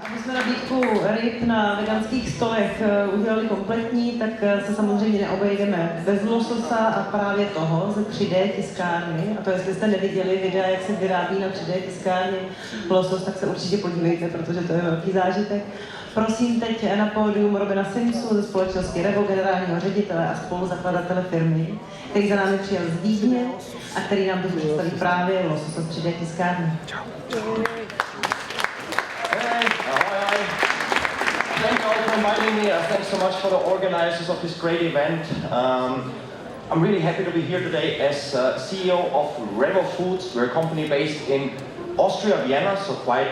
Aby jsme nabídku ryb na veganských stolech udělali kompletní, tak se samozřejmě neobejdeme bez lososa a právě toho ze 3D tiskárny. A to, jestli jste neviděli videa, jak se vyrábí na 3D tiskárně losos, tak se určitě podívejte, protože to je velký zážitek. Prosím teď na pódium Robina Simsu ze společnosti Revo, generálního ředitele a spoluzakladatele firmy, který za námi přijel z Vídně a který nám tu představí právě losos z 3D tiskárny. Thank you all for inviting me. Thanks so much for the organizers of this great event. I'm really happy to be here today as CEO of Revo Foods. We're a company based in Austria, Vienna, so quite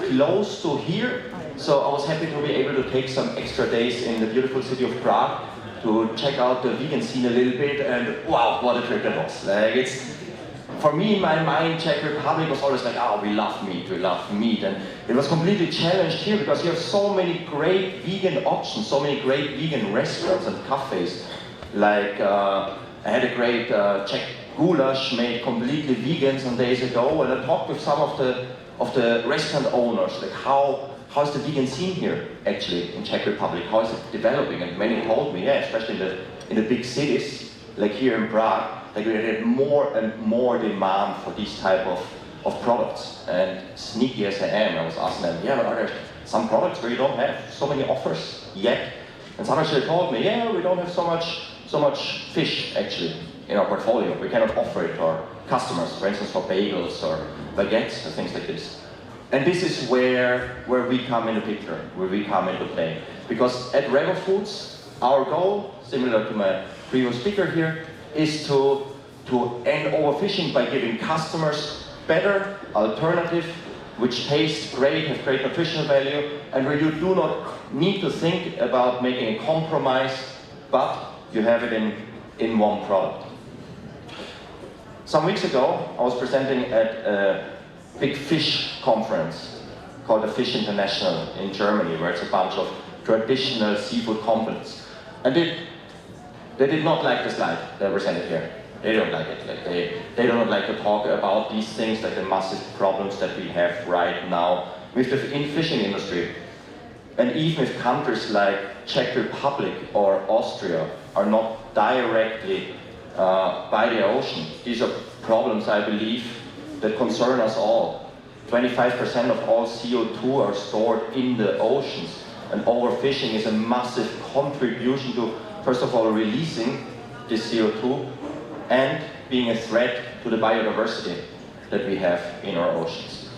close to here. So I was happy to be able to take some extra days in the beautiful city of Prague to check out the vegan scene a little bit, and wow, what a trip that was. For me, in my mind, Czech Republic was always like, oh, we love meat, and it was completely challenged here because you have so many great vegan options, so many great vegan restaurants and cafes. Like, I had a great Czech goulash made completely vegan some days ago, and I talked with some of the restaurant owners, like how's the vegan scene here actually in Czech Republic? How is it developing? And many told me, yeah, especially in the big cities, like here in Prague, like we had more and more demand for these type of products. And sneaky as I am, I was asking them, yeah, but are there some products where you don't have so many offers yet? And some actually told me, yeah, we don't have so much fish actually in our portfolio. We cannot offer it to our customers, for instance, for bagels or baguettes or things like this. And this is where we come into picture, where we come into play. Because at Revo Foods, our goal, similar to my previous speaker here, is to end overfishing by giving customers better alternative, which taste great, have great nutritional value, and where you do not need to think about making a compromise, but you have it in one product. Some weeks ago, I was presenting at a big fish conference called the Fish International in Germany, where it's a bunch of traditional seafood companies. And they did not like the slide that was presented here. They don't like it. Like they don't like to talk about these things, like the massive problems that we have right now with the fishing industry. And even if countries like Czech Republic or Austria are not directly by the ocean, these are problems, I believe, that concern us all. 25% of all CO2 are stored in the oceans, and overfishing is a massive contribution to, first of all, releasing this CO2 and being a threat to the biodiversity that we have in our oceans.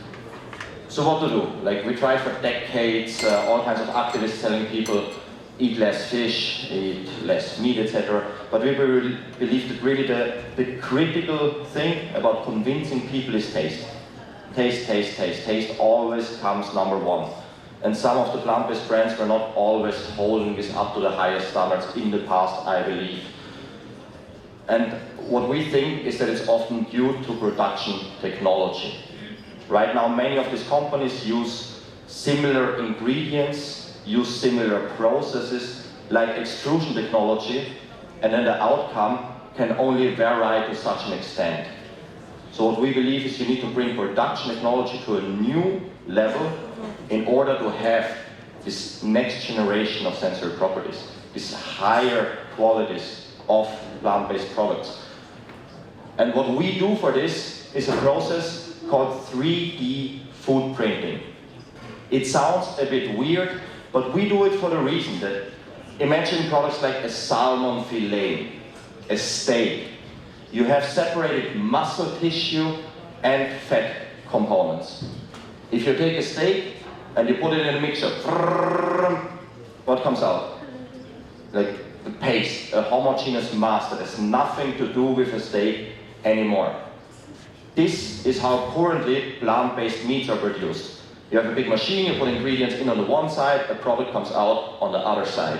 So what to do? Like, we tried for decades, all kinds of activists telling people eat less fish, eat less meat, etc. But we believe that really the critical thing about convincing people is taste. Taste always comes number one. And some of the plant-based brands were not always holding this up to the highest standards in the past, I believe. And what we think is that it's often due to production technology. Right now, many of these companies use similar ingredients, use similar processes like extrusion technology, and then the outcome can only vary to such an extent. So what we believe is you need to bring production technology to a new level in order to have this next generation of sensory properties, these higher qualities of plant-based products. And what we do for this is a process called 3D food printing. It sounds a bit weird, but we do it for the reason that imagine products like a salmon fillet, a steak. You have separated muscle tissue and fat components. If you take a steak and you put it in a mixer, what comes out? Like the paste, a homogeneous mass that has nothing to do with a steak anymore. This is how currently plant-based meats are produced. You have a big machine, you put ingredients in on the one side, a product comes out on the other side.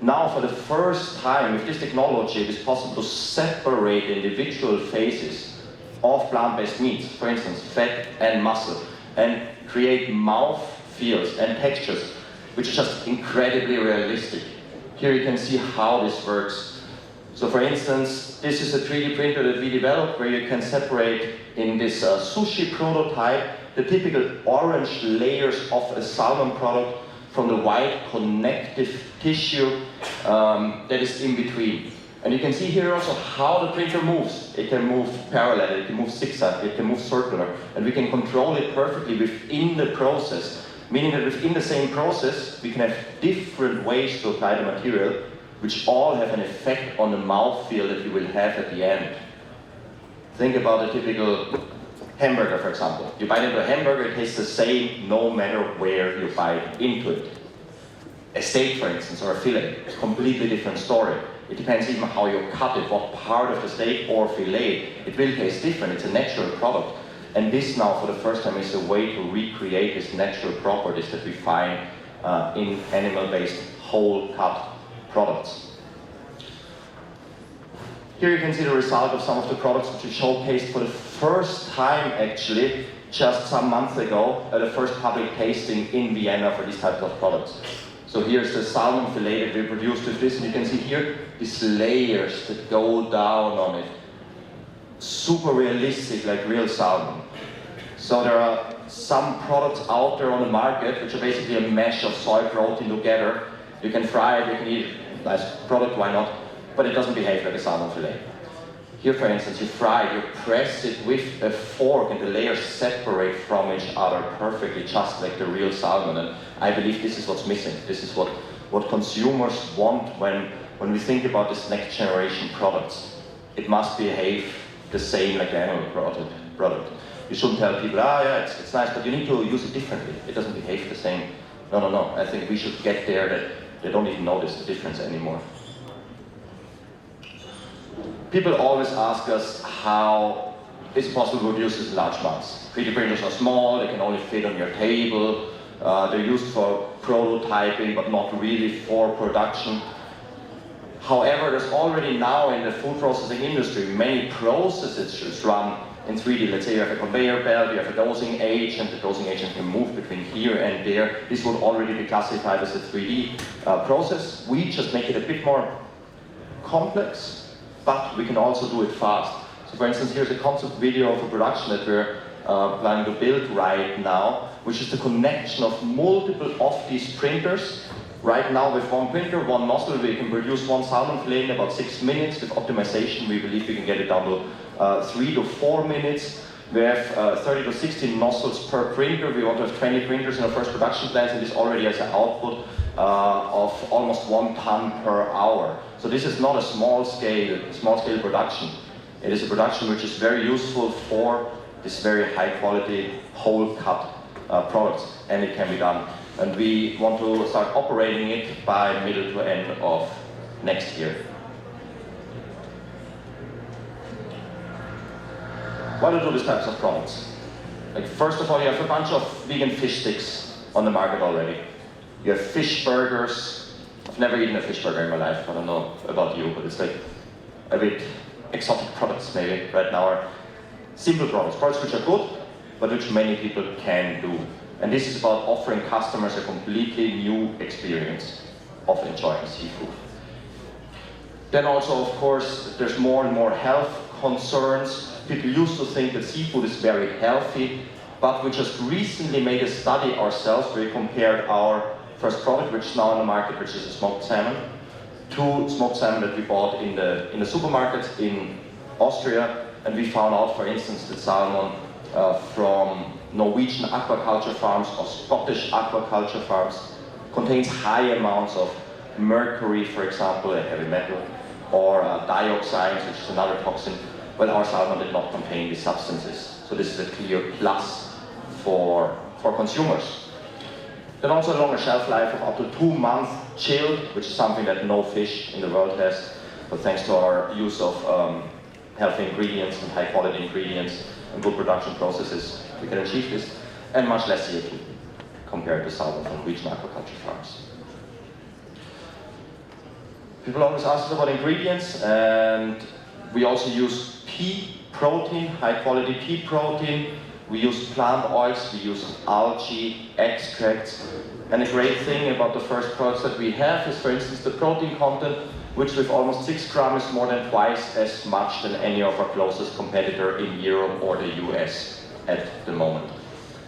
Now, for the first time, with this technology, it is possible to separate individual phases of plant-based meats, for instance, fat and muscle, and create mouth feels and textures, which is just incredibly realistic. Here you can see how this works. So, for instance, this is a 3D printer that we developed where you can separate in this sushi prototype the typical orange layers of a salmon product from the white connective tissue that is in between. And you can see here also how the printer moves. It can move parallel, it can move zigzag, it can move circular, and we can control it perfectly within the process, meaning that within the same process we can have different ways to apply the material, which all have an effect on the mouthfeel that you will have at the end. Think about a typical hamburger, for example. You bite into a hamburger, it tastes the same no matter where you bite into it. A steak, for instance, or a fillet, it's a completely different story. It depends even how you cut it, what part of the steak or fillet. It will taste different, it's a natural product. And this now, for the first time, is a way to recreate these natural properties that we find in animal-based whole-cut products. Here you can see the result of some of the products which we showcased for the first time, actually, just some months ago, at the first public tasting in Vienna for these types of products. So here's the salmon fillet that we produced with this, and you can see here these layers that go down on it. Super realistic, like real salmon. So there are some products out there on the market which are basically a mesh of soy protein together. You can fry it, you can eat it, nice product, why not? But it doesn't behave like a salmon fillet. Here, for instance, you fry it, you press it with a fork, and the layers separate from each other perfectly, just like the real salmon. And I believe this is what's missing. This is what consumers want when we think about this next generation products. It must behave the same like the animal product. You shouldn't tell people, yeah, it's nice, but you need to use it differently. It doesn't behave the same. No. I think we should get there that they don't even notice the difference anymore. People always ask us how it's possible to produce this in large amounts. 3D printers are small, they can only fit on your table, they're used for prototyping but not really for production. However, there's already now in the food processing industry many processes run in 3D. Let's say you have a conveyor belt, you have a dosing agent, the dosing agent can move between here and there. This would already be classified as a 3D process. We just make it a bit more complex, but we can also do it fast. So for instance, here's a concept video of a production that we're planning to build right now, which is the connection of multiple of these printers. Right now with one printer, one nozzle, we can produce one salmon fillet in about 6 minutes. With optimization, we believe we can get it down to 3 to 4 minutes. We have 30 to 60 nozzles per printer. We want to have 20 printers in our first production plant, and this already has an output of almost 1 ton per hour. So this is not a small scale production. It is a production which is very useful for this very high quality whole cut products, and it can be done. And we want to start operating it by middle to end of next year. Why do we do these types of products? Like, first of all, you have a bunch of vegan fish sticks on the market already. You have fish burgers. I've never eaten a fish burger in my life. I don't know about you, but it's like a bit exotic products maybe right now are simple products which are good, but which many people can do. And this is about offering customers a completely new experience of enjoying seafood. Then also, of course, there's more and more health concerns. People used to think that seafood is very healthy, but we just recently made a study ourselves where we compared our first product, which is now on the market, which is a smoked salmon, to smoked salmon that we bought in the supermarkets in Austria, and we found out, for instance, that salmon from Norwegian aquaculture farms or Scottish aquaculture farms contains high amounts of mercury, for example, a heavy metal, or dioxins, which is another toxin. Well, our salmon did not contain these substances, so this is a clear plus for consumers. Then also a longer shelf life of up to 2 months chilled, which is something that no fish in the world has, but thanks to our use of healthy ingredients and high quality ingredients and good production processes, we can achieve this, and much less CO2 compared to salmon from Norwegian aquaculture farms. People always ask us about ingredients, and we also use pea protein, high quality pea protein. We use plant oils, we use algae extracts. And a great thing about the first products that we have is, for instance, the protein content, which with almost 6 grams is more than twice as much than any of our closest competitor in Europe or the US at the moment.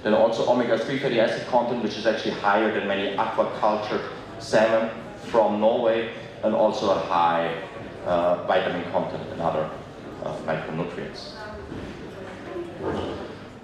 Then also omega-3 fatty acid content, which is actually higher than many aquaculture salmon from Norway, and also a high vitamin content and other micronutrients.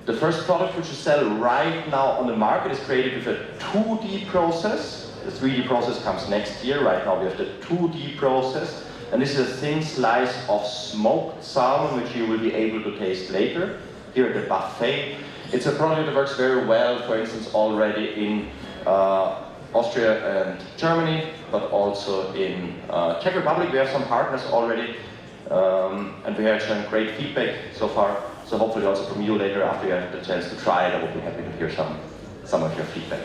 The first product which we sell right now on the market is created with a 2D process. The 3D process comes next year. Right now we have the 2D process. And this is a thin slice of smoked salmon, which you will be able to taste later here at the buffet. It's a product that works very well, for instance, already in Austria and Germany, but also in Czech Republic. We have some partners already, and we have shown great feedback so far. So hopefully also from you later, after you have the chance to try it, I would be happy to hear some of your feedback.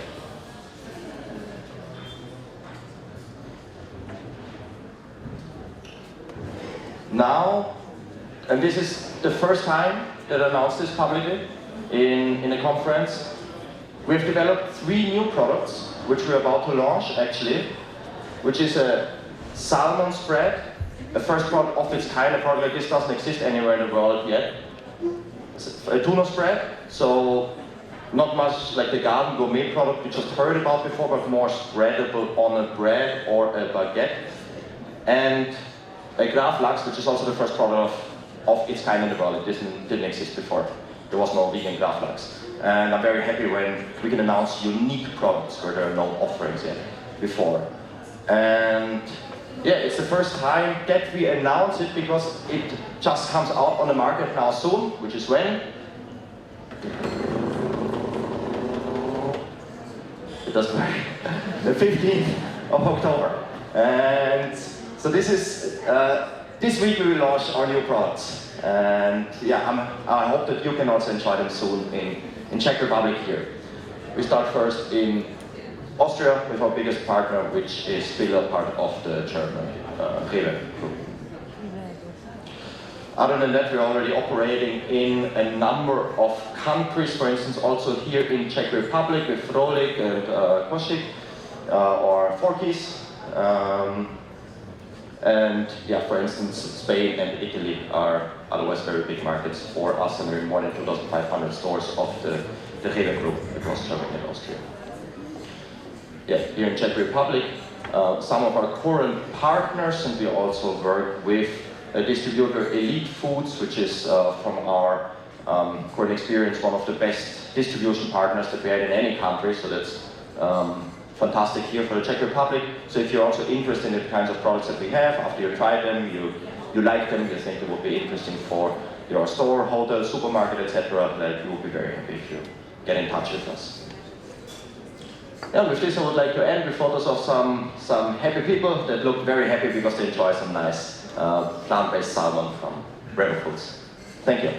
Now, and this is the first time that I announced this publicly in a conference, we've developed 3 new products, which we're about to launch actually, which is a salmon spread, the first product of its kind. A product like this doesn't exist anywhere in the world yet. It's a tuna spread, so not much like the garden gourmet product we just heard about before, but more spreadable on a bread or a baguette. And a Graf Lachs, which is also the first product of its kind in the world. It didn't exist before. There was no vegan Graf Lachs. And I'm very happy when we can announce unique products where there are no offerings yet before. And yeah, it's the first time that we announce it because it just comes out on the market now soon, which is when? It doesn't work. The 15th of October. And so this is, this week we will launch our new products. And yeah, I hope that you can also enjoy them soon in Czech Republic here. We start first in Austria with our biggest partner, which is still a part of the German Revo group. Other than that, we're already operating in a number of countries, for instance, also here in Czech Republic with Frolik and Košík, or Forkis. And yeah, for instance, Spain and Italy are otherwise very big markets for us, and we're in more than 2,500 stores of the Revo group across Germany and Austria. Yeah, here in Czech Republic, some of our current partners, and we also work with a distributor, Elite Foods, which is from our current experience, one of the best distribution partners that we had in any country, so that's fantastic here for the Czech Republic. So if you're also interested in the kinds of products that we have, after you try them, you like them, you think it would be interesting for your store, hotel, supermarket, etc., that you would be very happy if you get in touch with us. Yeah, with this I would like to end with photos of some happy people that look very happy because they enjoy some nice plant-based salmon from Revo Foods. Thank you.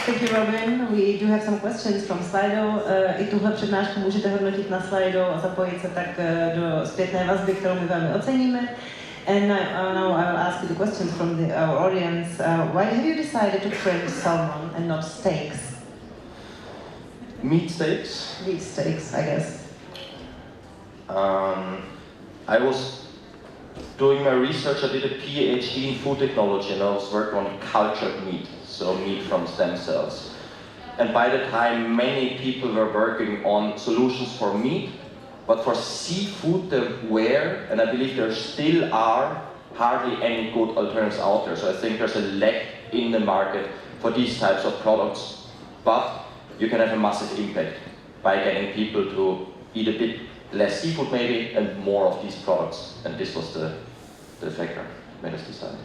Thank you, Robin. We do have some questions from Slido. I tuhle přednášku můžete hodnotit na Slido a zapojit se tak do zpětné vazby, kterou my velmi oceníme. And now I will ask you the questions from our audience. Why have you decided to print salmon and not steaks? Meat steaks? Meat steaks, I guess. I was doing my research. I did a PhD in food technology, and I was working on cultured meat, so meat from stem cells. And by the time, many people were working on solutions for meat, but for seafood there were, and I believe there still are, hardly any good alternatives out there. So I think there's a lack in the market for these types of products. But you can have a massive impact by getting people to eat a bit less seafood maybe and more of these products. And this was the factor that made us decide.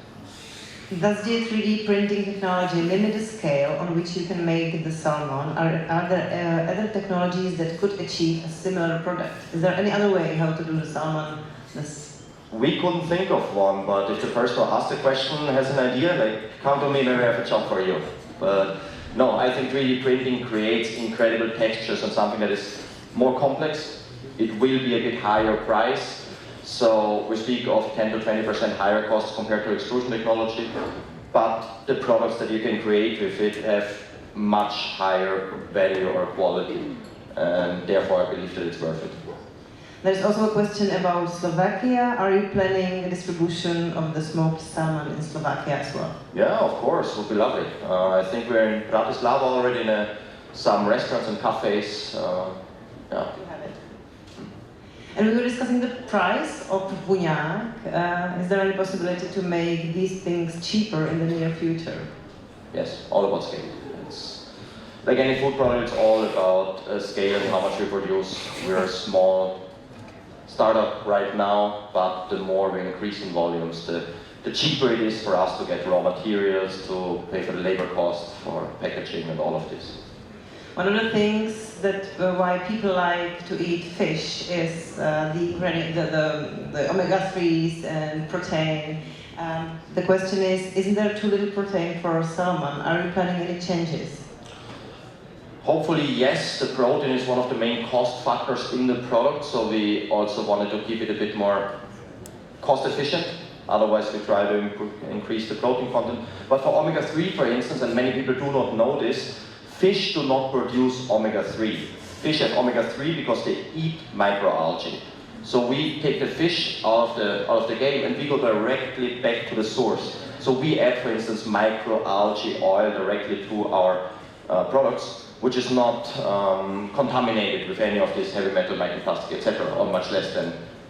Does the 3D printing technology limit the scale on which you can make the salmon? Are there other technologies that could achieve a similar product? Is there any other way how to do the salmon? We couldn't think of one, but if the person who asked the question has an idea, like, come to me, maybe I have a job for you. But no, I think 3D printing creates incredible textures and something that is more complex. It will be a bit higher price. So we speak of 10 to 20% higher costs compared to extrusion technology, but the products that you can create with it have much higher value or quality, and therefore I believe that it's worth it. There's also a question about Slovakia. Are you planning a distribution of the smoked salmon in Slovakia as well? Yeah, of course, would be lovely. I think we're in Bratislava already in some restaurants and cafes. Yeah. And we were discussing the price of buňák. Is there any possibility to make these things cheaper in the near future? Yes, all about scale. It's like any food product, it's all about scale and how much we produce. We're a small startup right now, but the more we increase in volumes, the cheaper it is for us to get raw materials, to pay for the labor cost, for packaging and all of this. One of the things that why people like to eat fish is the omega-3s and protein. The question is, isn't there too little protein for salmon? Are you planning any changes? Hopefully, yes. The protein is one of the main cost factors in the product, so we also wanted to keep it a bit more cost efficient. Otherwise, we try to increase the protein content. But for omega-3, for instance, and many people do not know this, fish do not produce omega-3. Fish have omega-3 because they eat microalgae. So we take the fish out of the game and we go directly back to the source. So we add, for instance, microalgae oil directly to our products, which is not contaminated with any of this heavy metal, microplastic, etc., or much less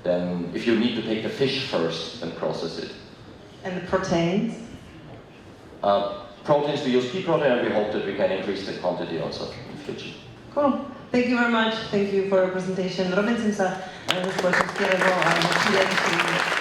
than if you need to take the fish first and process it. And the proteins? Proteins, we use pea protein, and we hope that we can increase the quantity also in the future. Cool. Thank you very much. Thank you for your presentation. Robin Simsa, ze společnosti Revo a